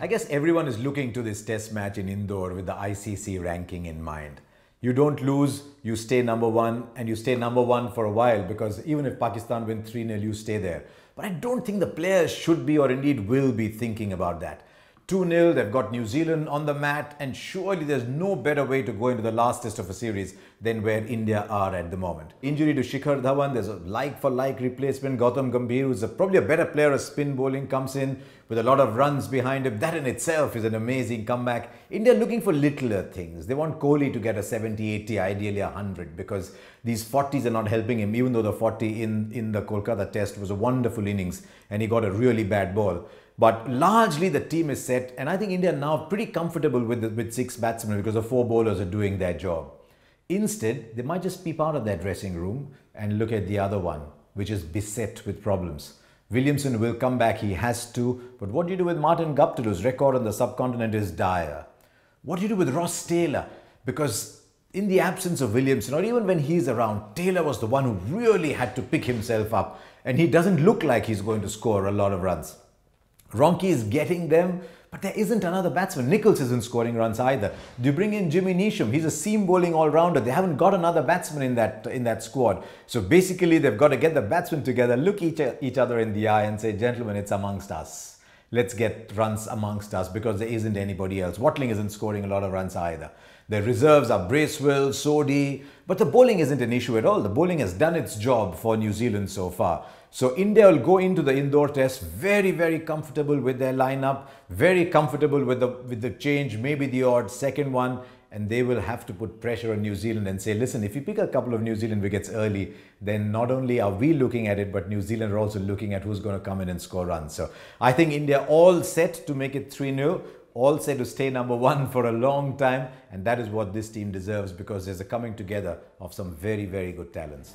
I guess everyone is looking to this test match in Indore with the ICC ranking in mind. You don't lose, you stay number one, and you stay number one for a while, because even if Pakistan win 3-0, you stay there. But I don't think the players should be or indeed will be thinking about that. 2-0, they've got New Zealand on the mat, and surely there's no better way to go into the last test of a series than where India are at the moment. Injury to Shikhar Dhawan, there's a like-for-like replacement. Gautam Gambhir, who's probably a better player of spin bowling, comes in with a lot of runs behind him. That in itself is an amazing comeback. India looking for littler things. They want Kohli to get a 70, 80, ideally 100, because these 40s are not helping him, even though the 40 in the Kolkata test was a wonderful innings and he got a really bad ball. But largely the team is set, and I think India are now pretty comfortable with 6 batsmen because the 4 bowlers are doing their job. Instead, they might just peep out of their dressing room and look at the other one, which is beset with problems. Williamson will come back, he has to, but what do you do with Martin Guptill, whose record on the subcontinent is dire? What do you do with Ross Taylor? Because in the absence of Williamson, or even when he's around, Taylor was the one who really had to pick himself up, and he doesn't look like he's going to score a lot of runs. Ronke is getting them, but there isn't another batsman. Nicholls isn't scoring runs either. Do you bring in Jimmy Neesham? He's a seam bowling all-rounder. They haven't got another batsman in that squad. So basically, they've got to get the batsmen together, look each other in the eye and say, gentlemen, it's amongst us. Let's get runs amongst us, because there isn't anybody else. Watling isn't scoring a lot of runs either. Their reserves are Bracewell, Sodhi, but the bowling isn't an issue at all. The bowling has done its job for New Zealand so far. So India will go into the Indore test very, very comfortable with their lineup, very comfortable with the change, maybe the odd second one, and they will have to put pressure on New Zealand and say, listen, if you pick a couple of New Zealand wickets early, then not only are we looking at it, but New Zealand are also looking at who's going to come in and score runs. So I think India all set to make it 3-0. All set to stay number one for a long time, and that is what this team deserves, because there's a coming together of some very, very good talents.